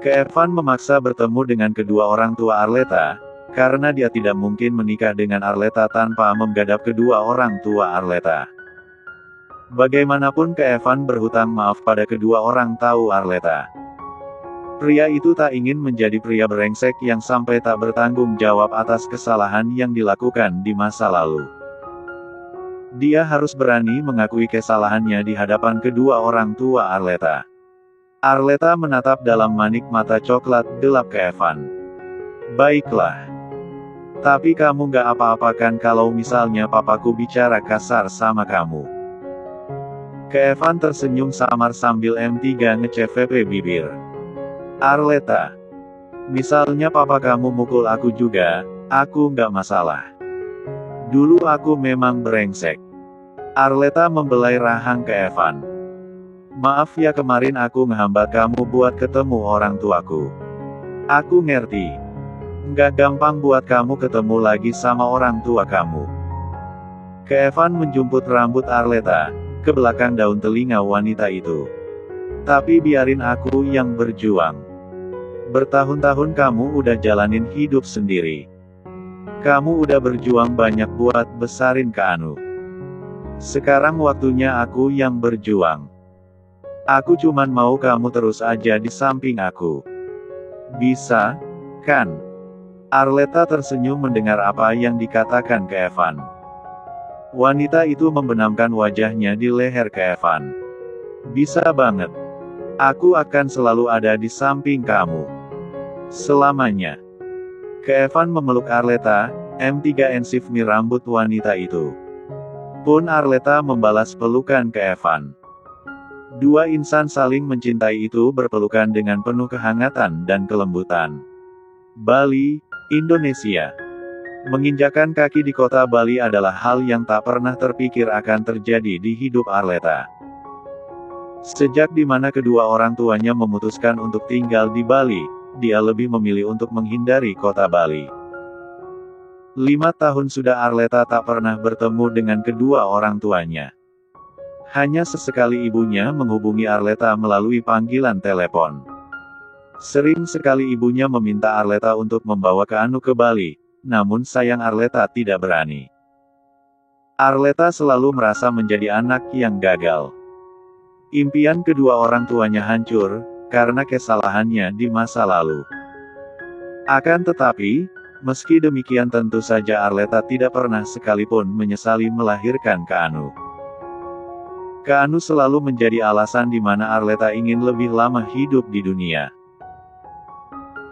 Evan memaksa bertemu dengan kedua orang tua Arleta, karena dia tidak mungkin menikah dengan Arleta tanpa menggadap kedua orang tua Arleta. Bagaimanapun Evan berhutang maaf pada kedua orang tua Arleta. Pria itu tak ingin menjadi pria brengsek yang sampai tak bertanggung jawab atas kesalahan yang dilakukan di masa lalu. Dia harus berani mengakui kesalahannya di hadapan kedua orang tua Arleta. Arleta menatap dalam manik mata coklat gelap Evan. Baiklah. Tapi kamu gak apa-apa kan kalau misalnya papaku bicara kasar sama kamu? Evan tersenyum samar sambil M3 ngecvp bibir. Arleta. Misalnya papa kamu mukul aku juga, aku nggak masalah. Dulu aku memang brengsek. Arleta membelai rahang Evan. Maaf ya kemarin aku ngehambat kamu buat ketemu orang tuaku. Aku ngerti. Nggak gampang buat kamu ketemu lagi sama orang tua kamu. Evan menjumput rambut Arleta, ke belakang daun telinga wanita itu. Tapi biarin aku yang berjuang. Bertahun-tahun kamu udah jalanin hidup sendiri. Kamu udah berjuang banyak buat besarin Kak Anu. Sekarang waktunya aku yang berjuang. Aku cuman mau kamu terus aja di samping aku. Bisa, kan? Arleta tersenyum mendengar apa yang dikatakan Evan. Wanita itu membenamkan wajahnya di leher Evan. Bisa banget. Aku akan selalu ada di samping kamu. Selamanya. Evan memeluk Arleta, M3 ensifmi rambut wanita itu. Pun Arleta membalas pelukan Evan. Dua insan saling mencintai itu berpelukan dengan penuh kehangatan dan kelembutan. Bali, Indonesia. Menginjakan kaki di kota Bali adalah hal yang tak pernah terpikir akan terjadi di hidup Arleta. Sejak dimana kedua orang tuanya memutuskan untuk tinggal di Bali, dia lebih memilih untuk menghindari kota Bali. 5 tahun sudah Arleta tak pernah bertemu dengan kedua orang tuanya. Hanya sesekali ibunya menghubungi Arleta melalui panggilan telepon. Sering sekali ibunya meminta Arleta untuk membawa Kak Anu ke Bali, namun sayang Arleta tidak berani. Arleta selalu merasa menjadi anak yang gagal. Impian kedua orang tuanya hancur, karena kesalahannya di masa lalu. Akan tetapi, meski demikian tentu saja Arleta tidak pernah sekalipun menyesali melahirkan Kak Anu. Kak Anu selalu menjadi alasan di mana Arleta ingin lebih lama hidup di dunia.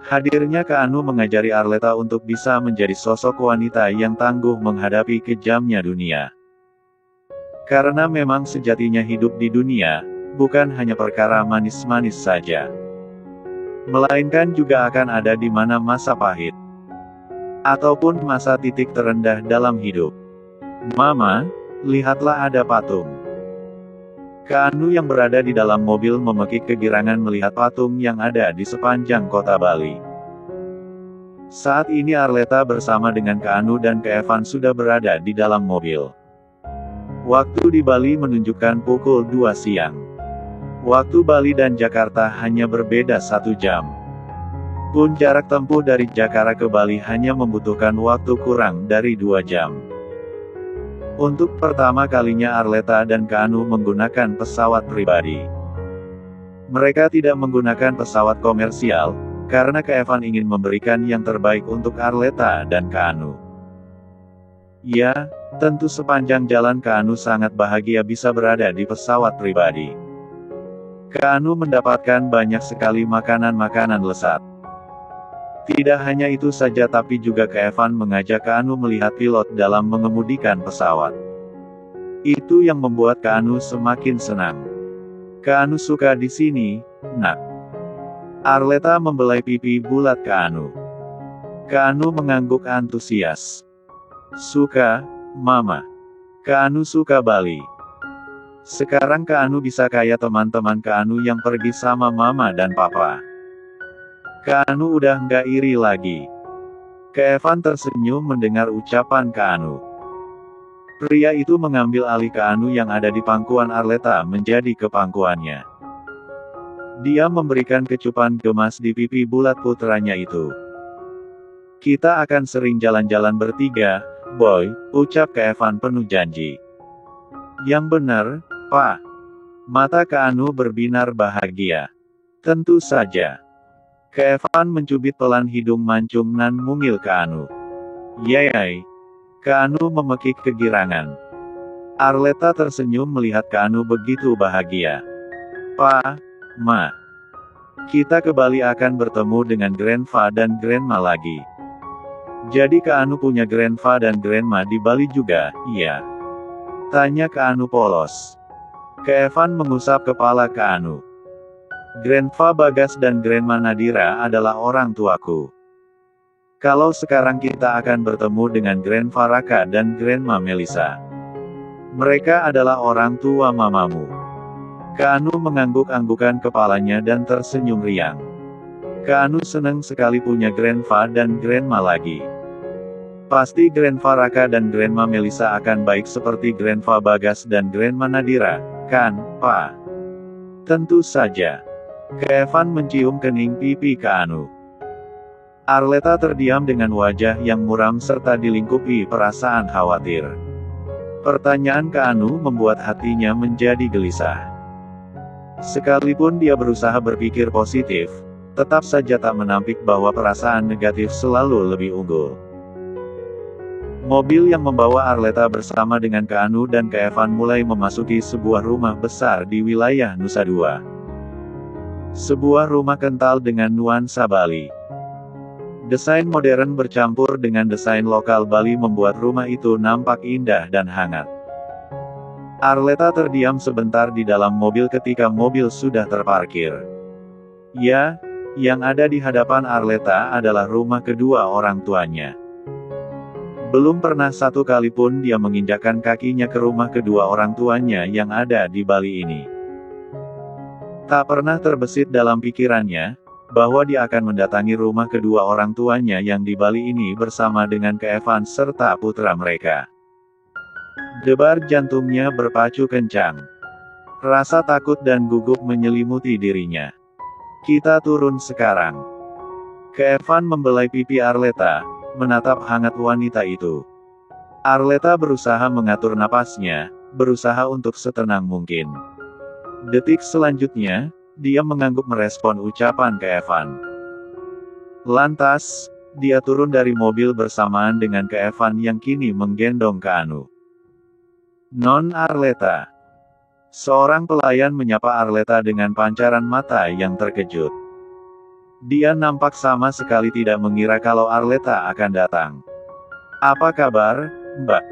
Hadirnya Kak Anu mengajari Arleta untuk bisa menjadi sosok wanita yang tangguh menghadapi kejamnya dunia. Karena memang sejatinya hidup di dunia, bukan hanya perkara manis-manis saja. Melainkan juga akan ada di mana masa pahit. Ataupun masa titik terendah dalam hidup. Mama, lihatlah ada patung. Kak Anu yang berada di dalam mobil memekik kegirangan melihat patung yang ada di sepanjang kota Bali. Saat ini Arleta bersama dengan Kak Anu dan Evan sudah berada di dalam mobil. Waktu di Bali menunjukkan pukul 2 siang. Waktu Bali dan Jakarta hanya berbeda 1 jam. Pun jarak tempuh dari Jakarta ke Bali hanya membutuhkan waktu kurang dari 2 jam. Untuk pertama kalinya Arleta dan Kak Anu menggunakan pesawat pribadi. Mereka tidak menggunakan pesawat komersial, karena Kak Evan ingin memberikan yang terbaik untuk Arleta dan Kak Anu. Ya, tentu sepanjang jalan Kak Anu sangat bahagia bisa berada di pesawat pribadi. Kak Anu mendapatkan banyak sekali makanan-makanan lezat. Tidak hanya itu saja tapi juga Kak Evan mengajak Kak Anu melihat pilot dalam mengemudikan pesawat. Itu yang membuat Kak Anu semakin senang. Kak Anu suka di sini, nak. Arleta membelai pipi bulat Kak Anu. Kak Anu mengangguk antusias. Suka, Mama. Kak Anu suka Bali. Sekarang Kak Anu bisa kayak teman-teman Kak Anu yang pergi sama Mama dan Papa. Kak Anu udah nggak iri lagi. Kak Evan tersenyum mendengar ucapan Kak Anu. Pria itu mengambil alih Kak Anu yang ada di pangkuan Arleta menjadi ke pangkuannya. Dia memberikan kecupan gemas di pipi bulat putranya itu. Kita akan sering jalan-jalan bertiga, Boy, ucap Kak Evan penuh janji. Yang benar, Pak. Mata Kak Anu berbinar bahagia. Tentu saja. Kak Evan mencubit pelan hidung mancung nan mungil Kak Anu. Yeay. Kak Anu memekik kegirangan. Arleta tersenyum melihat Kak Anu begitu bahagia. Pa, Ma. Kita ke Bali akan bertemu dengan Grandpa dan Grandma lagi. Jadi Kak Anu punya Grandpa dan Grandma di Bali juga, iya? Tanya Kak Anu polos. Kak Evan mengusap kepala Kak Anu. Grandpa Bagas dan Grandma Nadira adalah orang tuaku. Kalau sekarang kita akan bertemu dengan Grandpa Raka dan Grandma Melisa. Mereka adalah orang tua mamamu. Kak Anu mengangguk-anggukan kepalanya dan tersenyum riang. Kak Anu senang sekali punya Grandpa dan Grandma lagi. Pasti Grandpa Raka dan Grandma Melisa akan baik seperti Grandpa Bagas dan Grandma Nadira, kan, Pa? Tentu saja. Kak Evan mencium kening pipi Kak Anu. Arleta terdiam dengan wajah yang muram serta dilingkupi perasaan khawatir. Pertanyaan Kak Anu membuat hatinya menjadi gelisah. Sekalipun dia berusaha berpikir positif, tetap saja tak menampik bahwa perasaan negatif selalu lebih unggul. Mobil yang membawa Arleta bersama dengan Kak Anu dan Kak Evan mulai memasuki sebuah rumah besar di wilayah Nusa Dua. Sebuah rumah kental dengan nuansa Bali. Desain modern bercampur dengan desain lokal Bali membuat rumah itu nampak indah dan hangat. Arleta terdiam sebentar di dalam mobil ketika mobil sudah terparkir. Ya, yang ada di hadapan Arleta adalah rumah kedua orang tuanya. Belum pernah satu kali pun dia menginjakkan kakinya ke rumah kedua orang tuanya yang ada di Bali ini. Tak pernah terbesit dalam pikirannya, bahwa dia akan mendatangi rumah kedua orang tuanya yang di Bali ini bersama dengan Kak Evan serta putra mereka. Debar jantungnya berpacu kencang. Rasa takut dan gugup menyelimuti dirinya. Kita turun sekarang. Kak Evan membelai pipi Arleta, menatap hangat wanita itu. Arleta berusaha mengatur napasnya, berusaha untuk setenang mungkin. Detik selanjutnya, dia mengangguk merespon ucapan Kak Evan. Lantas, dia turun dari mobil bersamaan dengan Kak Evan yang kini menggendong Kak Anu. Non Arleta. Seorang pelayan menyapa Arleta dengan pancaran mata yang terkejut. Dia nampak sama sekali tidak mengira kalau Arleta akan datang. Apa kabar, Mbak?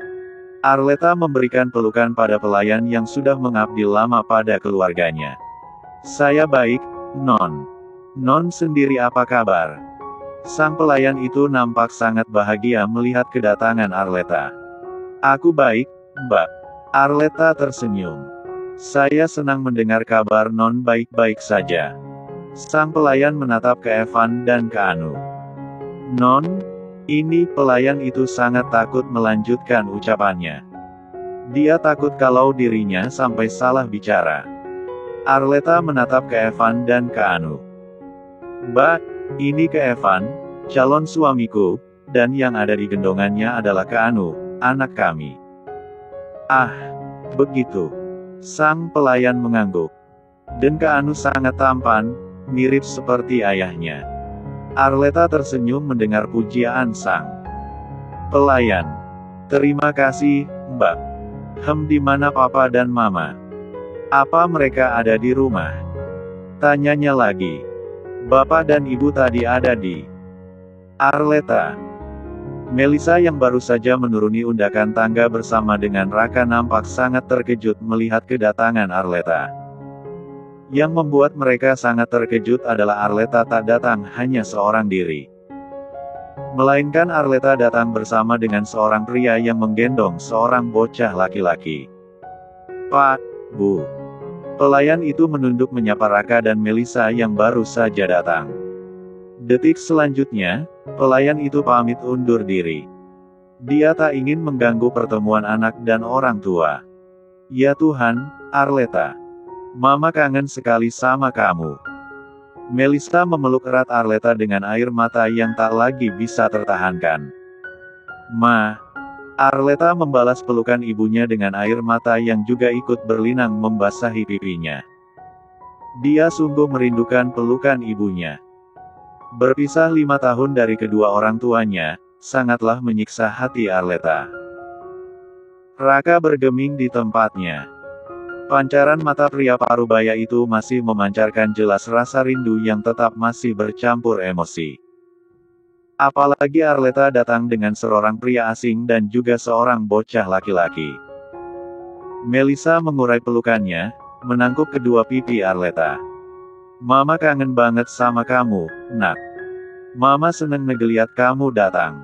Arleta memberikan pelukan pada pelayan yang sudah mengabdi lama pada keluarganya. Saya baik, Non. Non sendiri apa kabar? Sang pelayan itu nampak sangat bahagia melihat kedatangan Arleta. Aku baik, Mbak. Arleta tersenyum. Saya senang mendengar kabar Non baik-baik saja. Sang pelayan menatap Kak Evan dan Kak Anu. Non, ini pelayan itu sangat takut melanjutkan ucapannya. Dia takut kalau dirinya sampai salah bicara. Arleta menatap Kak Evan dan Kak Anu. Mbak, ini Kak Evan, calon suamiku, dan yang ada di gendongannya adalah Kak Anu, anak kami. Ah, begitu. Sang pelayan mengangguk. Dan Kak Anu sangat tampan, mirip seperti ayahnya. Arleta tersenyum mendengar pujian sang pelayan. Terima kasih, Mbak. Di mana Papa dan Mama? Apa mereka ada di rumah? Tanyanya lagi. Bapak dan Ibu tadi ada di Arleta. Melisa yang baru saja menuruni undakan tangga bersama dengan Raka nampak sangat terkejut melihat kedatangan Arleta. Yang membuat mereka sangat terkejut adalah Arleta tak datang hanya seorang diri. Melainkan Arleta datang bersama dengan seorang pria yang menggendong seorang bocah laki-laki. Pak, Bu. Pelayan itu menunduk menyapa Raka dan Melisa yang baru saja datang. Detik selanjutnya, pelayan itu pamit undur diri. Dia tak ingin mengganggu pertemuan anak dan orang tua. Ya Tuhan, Arleta. Mama kangen sekali sama kamu. Melissa memeluk erat Arleta dengan air mata yang tak lagi bisa tertahankan. "Ma." Arleta membalas pelukan ibunya dengan air mata yang juga ikut berlinang membasahi pipinya. Dia sungguh merindukan pelukan ibunya. Berpisah 5 tahun dari kedua orang tuanya, sangatlah menyiksa hati Arleta. Raka bergeming di tempatnya. Pancaran mata pria parubaya itu masih memancarkan jelas rasa rindu yang tetap masih bercampur emosi. Apalagi Arleta datang dengan seorang pria asing dan juga seorang bocah laki-laki. Melissa mengurai pelukannya, menangkup kedua pipi Arleta. "Mama kangen banget sama kamu, Nak. Mama seneng ngeliat kamu datang."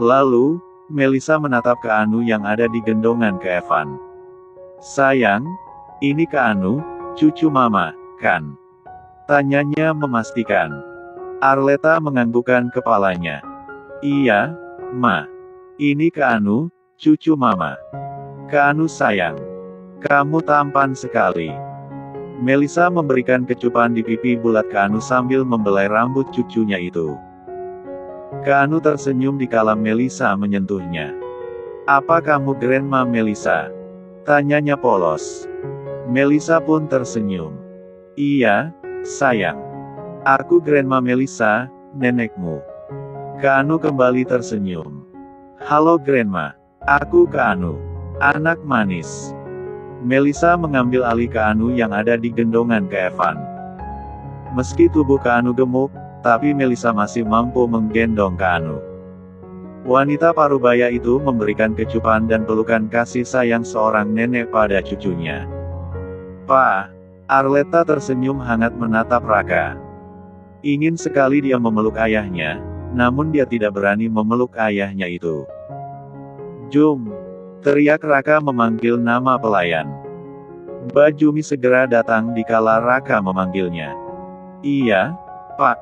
Lalu, Melissa menatap ke Anu yang ada di gendongan ke Evan. "Sayang, ini ke Anu, cucu Mama, kan?" tanyanya memastikan. Arleta menganggukkan kepalanya. "Iya, Ma. Ini ke Anu, cucu Mama. Ke Anu sayang. Kamu tampan sekali." Melissa memberikan kecupan di pipi bulat ke Anu sambil membelai rambut cucunya itu. Anu tersenyum dikala Melissa menyentuhnya. "Apa kamu Grandma Melissa?" tanyanya polos. Melissa pun tersenyum. "Iya, sayang. Aku Grandma Melissa, nenekmu." Anu kembali tersenyum. "Halo Grandma. Aku Anu. Anak manis." Melissa mengambil alih Anu yang ada di gendongan ke Evan. Meski tubuh Anu gemuk, tapi Melissa masih mampu menggendong Anu. Wanita parubaya itu memberikan kecupan dan pelukan kasih sayang seorang nenek pada cucunya. "Pa." Arleta tersenyum hangat menatap Raka. Ingin sekali dia memeluk ayahnya, namun dia tidak berani memeluk ayahnya itu. "Jum." teriak Raka memanggil nama pelayan. Mbak Jumi segera datang dikala Raka memanggilnya. "Iya, Pak."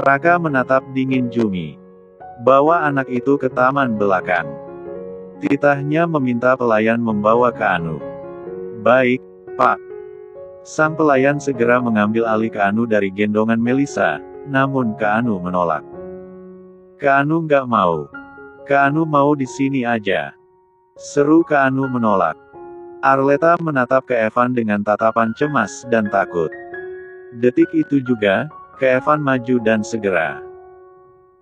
Raka menatap dingin Jumi. "Bawa anak itu ke taman belakang." Titahnya meminta pelayan membawa ke Anu. "Baik, Pak." Sang pelayan segera mengambil alih Anu dari gendongan Melissa, namun Anu menolak. "Anu nggak mau. Anu mau di sini aja." Seru Anu menolak. Arleta menatap ke Evan dengan tatapan cemas dan takut. Detik itu juga, Evan maju dan segera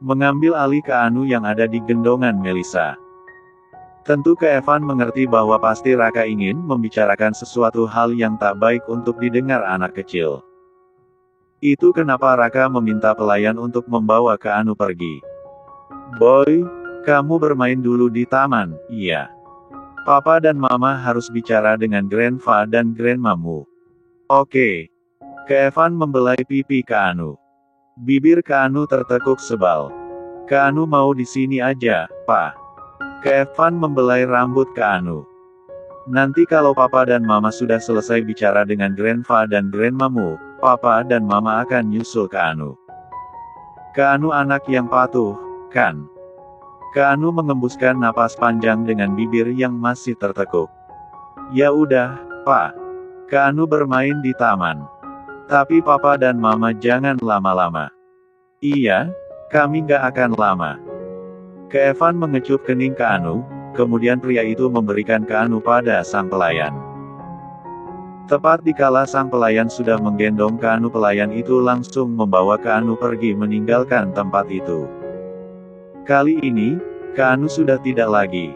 mengambil alih Anu yang ada di gendongan Melissa. Tentu Evan mengerti bahwa pasti Raka ingin membicarakan sesuatu hal yang tak baik untuk didengar anak kecil. Itu kenapa Raka meminta pelayan untuk membawa Anu pergi. "Boy, kamu bermain dulu di taman, iya. Papa dan Mama harus bicara dengan Grandpa dan Grandmamu." "Oke." Evan membelai pipi Anu. Bibir Anu tertekuk sebal. "Anu mau di sini aja, Pak." Evan membelai rambut Anu. "Nanti kalau Papa dan Mama sudah selesai bicara dengan Grandpa dan Grandmamu, Papa dan Mama akan nyusul Anu." Anu anak yang patuh, kan? Anu mengembuskan napas panjang dengan bibir yang masih tertekuk. "Ya udah, Pak. Anu bermain di taman. Tapi Papa dan Mama jangan lama-lama." "Iya, kami nggak akan lama." Evan mengecup kening Anu, kemudian pria itu memberikan Anu pada sang pelayan. Tepat dikala sang pelayan sudah menggendong Anu, pelayan itu langsung membawa Anu pergi meninggalkan tempat itu. Kali ini, Anu sudah tidak lagi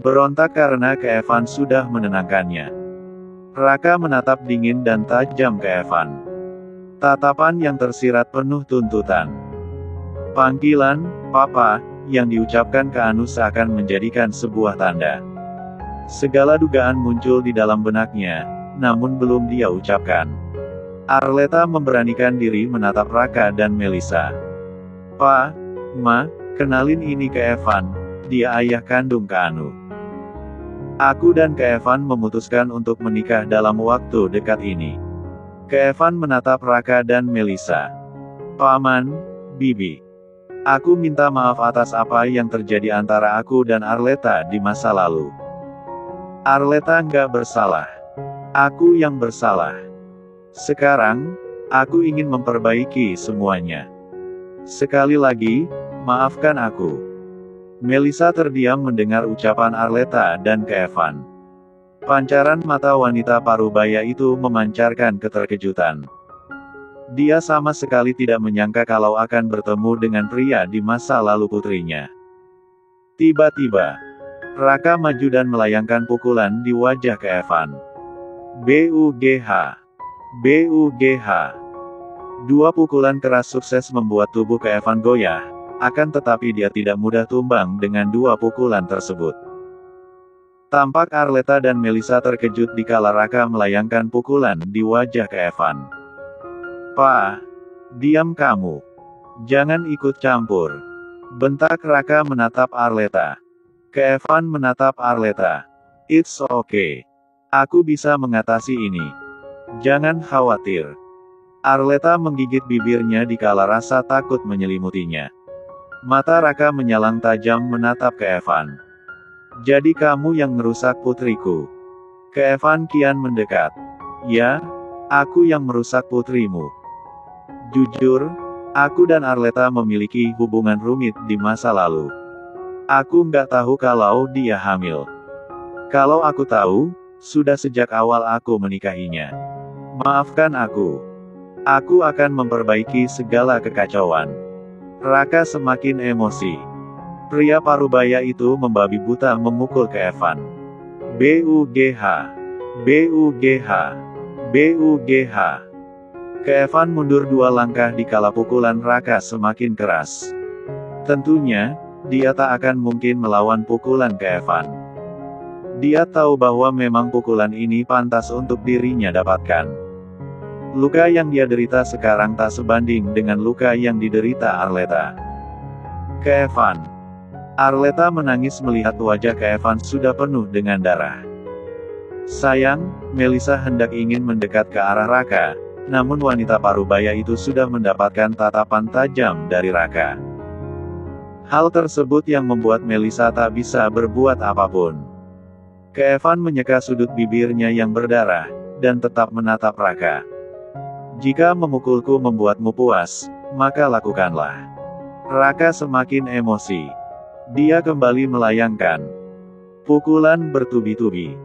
berontak karena Evan sudah menenangkannya. Raka menatap dingin dan tajam Evan. Tatapan yang tersirat penuh tuntutan. Panggilan, "Papa," yang diucapkan Anu seakan menjadikan sebuah tanda. Segala dugaan muncul di dalam benaknya, namun belum dia ucapkan. Arleta memberanikan diri menatap Raka dan Melissa. "Pa, Ma, kenalin ini Evan, dia ayah kandung Anu. Aku dan Evan memutuskan untuk menikah dalam waktu dekat ini." Evan menatap Raka dan Melissa. "Paman, Bibi. Aku minta maaf atas apa yang terjadi antara aku dan Arleta di masa lalu. Arleta nggak bersalah. Aku yang bersalah. Sekarang, Aku ingin memperbaiki semuanya. Sekali lagi, maafkan aku. Melissa terdiam mendengar ucapan Arleta dan Kevin. Pancaran mata wanita parubaya itu memancarkan keterkejutan. Dia sama sekali tidak menyangka kalau akan bertemu dengan pria di masa lalu putrinya. Tiba-tiba, Raka maju dan melayangkan pukulan di wajah Kevin. BUGH. BUGH. Dua pukulan keras sukses membuat tubuh Kevin goyah, akan tetapi dia tidak mudah tumbang dengan dua pukulan tersebut. Tampak Arleta dan Melissa terkejut dikala Raka melayangkan pukulan di wajah Kevin. "Pak, diam kamu. Jangan ikut campur," bentak Raka menatap Arleta. Kevin menatap Arleta. "It's okay. Aku bisa mengatasi ini. Jangan khawatir." Arleta menggigit bibirnya dikala rasa takut menyelimutinya. Mata Raka menyalang tajam menatap Kevin. "Jadi kamu yang merusak putriku?" Kevin kian mendekat. "Ya, aku yang merusak putrimu. Jujur, aku dan Arleta memiliki hubungan rumit di masa lalu. Aku nggak tahu kalau dia hamil. Kalau aku tahu, sudah sejak awal aku menikahinya. Maafkan aku. Aku akan memperbaiki segala kekacauan." Raka semakin emosi. Pria parubaya itu membabi buta memukul Kevin. BUGH. BUGH. BUGH. Kevin mundur 2 langkah dikala pukulan Raka semakin keras. Tentunya, dia tak akan mungkin melawan pukulan Kevin. Dia tahu bahwa memang pukulan ini pantas untuk dirinya dapatkan. Luka yang dia derita sekarang tak sebanding dengan luka yang diderita Arleta. Kevin. Arleta menangis melihat wajah Kevin sudah penuh dengan darah. Sayang, Melissa hendak ingin mendekat ke arah Raka, namun wanita parubaya itu sudah mendapatkan tatapan tajam dari Raka. Hal tersebut yang membuat Melissa tak bisa berbuat apapun. Kevin menyeka sudut bibirnya yang berdarah, dan tetap menatap Raka. "Jika memukulku membuatmu puas, maka lakukanlah." Raka semakin emosi. Dia kembali melayangkan pukulan bertubi-tubi.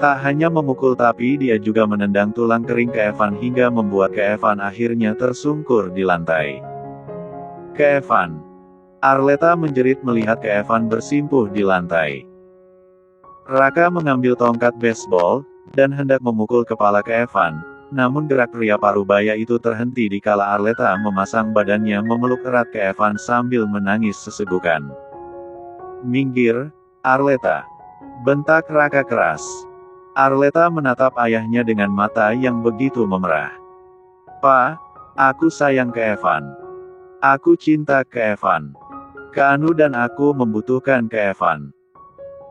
Tak hanya memukul tapi dia juga menendang tulang kering Kevin hingga membuat Kevin akhirnya tersungkur di lantai. "Kevin." Arleta menjerit melihat Kevin bersimpuh di lantai. Raka mengambil tongkat baseball, dan hendak memukul kepala Kevin. Namun gerak pria parubaya itu terhenti dikala Arleta memasang badannya memeluk erat Kevin sambil menangis sesegukan. "Minggir, Arleta!" bentak Raka keras. Arleta menatap ayahnya dengan mata yang begitu memerah. "Pa, aku sayang Kevin. Aku cinta Kevin. Keanu dan aku membutuhkan Kevin.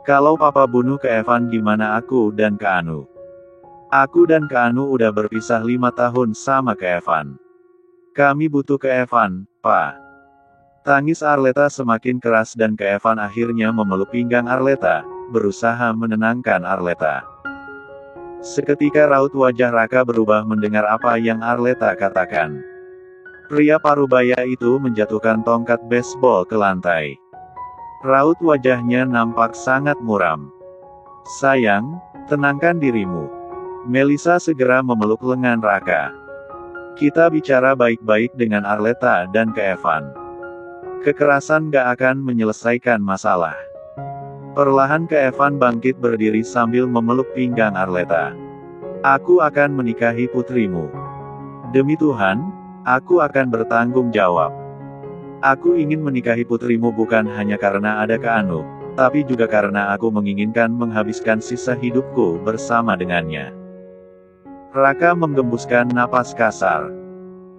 Kalau papa bunuh Kevin gimana aku dan Keanu? Aku dan Keanu udah berpisah 5 tahun sama Kevin. Kami butuh Kevin, Pa." Tangis Arleta semakin keras dan Kevin akhirnya memeluk pinggang Arleta, berusaha menenangkan Arleta. Seketika raut wajah Raka berubah mendengar apa yang Arleta katakan. Pria parubaya itu menjatuhkan tongkat baseball ke lantai. Raut wajahnya nampak sangat muram. "Sayang, tenangkan dirimu." Melissa segera memeluk lengan Raka. "Kita bicara baik-baik dengan Arleta dan Kevin. Kekerasan gak akan menyelesaikan masalah." Perlahan Kevin bangkit berdiri sambil memeluk pinggang Arleta. "Aku akan menikahi putrimu. Demi Tuhan, aku akan bertanggung jawab. Aku ingin menikahi putrimu bukan hanya karena ada Keanu, tapi juga karena aku menginginkan menghabiskan sisa hidupku bersama dengannya." Raka menggembuskan napas kasar.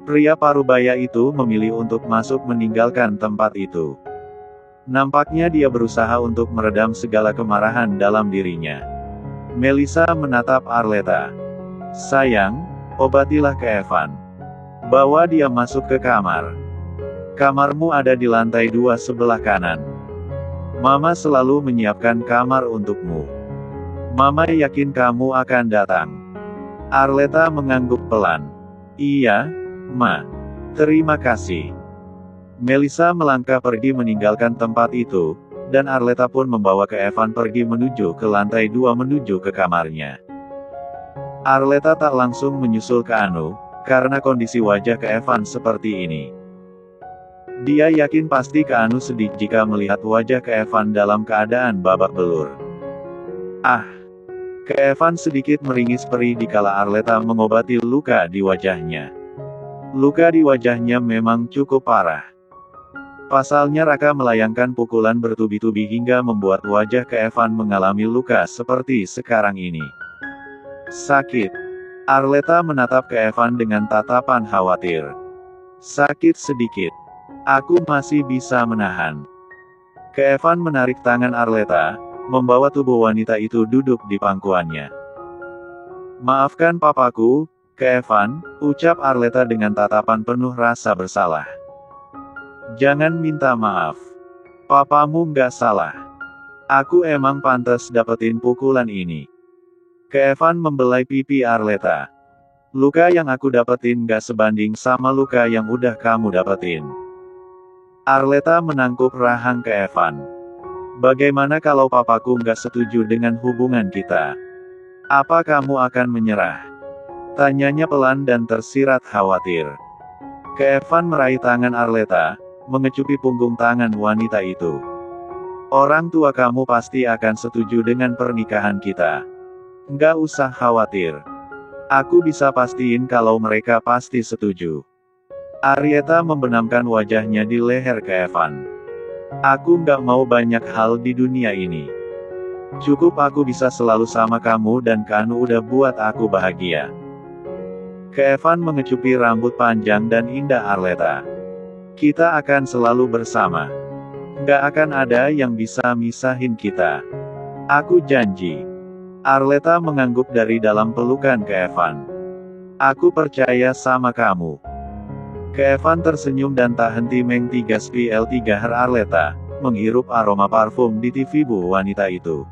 Pria parubaya itu memilih untuk masuk meninggalkan tempat itu. Nampaknya dia berusaha untuk meredam segala kemarahan dalam dirinya. Melissa menatap Arleta. "Sayang, obatilah Kevin. Bawa dia masuk ke kamar. Kamarmu ada di lantai 2 sebelah kanan. Mama selalu menyiapkan kamar untukmu. Mama yakin kamu akan datang." Arleta mengangguk pelan. Iya, Ma. Terima kasih. Melissa melangkah pergi meninggalkan tempat itu, dan Arleta pun membawa ke Evan pergi menuju ke lantai 2 menuju ke kamarnya. Arleta tak langsung menyusul ke Anu, karena kondisi wajah ke Evan seperti ini. Dia yakin pasti ke Anu sedih jika melihat wajah ke Evan dalam keadaan babak belur. Ah! Ke Evan sedikit meringis perih dikala Arleta mengobati luka di wajahnya. Luka di wajahnya memang cukup parah. Pasalnya Raka melayangkan pukulan bertubi-tubi hingga membuat wajah ke Evan mengalami luka seperti sekarang ini. Sakit. Arleta menatap ke Evan dengan tatapan khawatir. Sakit sedikit. Aku masih bisa menahan. Ke Evan menarik tangan Arleta, membawa tubuh wanita itu duduk di pangkuannya. Maafkan papaku, ke Evan, ucap Arleta dengan tatapan penuh rasa bersalah. Jangan minta maaf. Papamu nggak salah. Aku emang pantas dapetin pukulan ini. Ke Evan membelai pipi Arleta. Luka yang aku dapetin nggak sebanding sama luka yang udah kamu dapetin. Arleta menangkup rahang ke Evan. Bagaimana kalau papaku nggak setuju dengan hubungan kita? Apa kamu akan menyerah? Tanyanya pelan dan tersirat khawatir. Ke Evan meraih tangan Arleta, mengecupi punggung tangan wanita itu. Orang tua kamu pasti akan setuju dengan pernikahan kita. Nggak usah khawatir. Aku bisa pastiin kalau mereka pasti setuju. Arleta membenamkan wajahnya di leher ke Evan. Aku nggak mau banyak hal di dunia ini. Cukup aku bisa selalu sama kamu dan Anu udah buat aku bahagia. Ke Evan mengecupi rambut panjang dan indah Arleta. Kita akan selalu bersama. Nggak akan ada yang bisa misahin kita. Aku janji. Arleta mengangguk dari dalam pelukan ke Evan. Aku percaya sama kamu. Ke Evan tersenyum dan tak henti meng 3 SPL 3 Arleta, menghirup aroma parfum di TV bu wanita itu.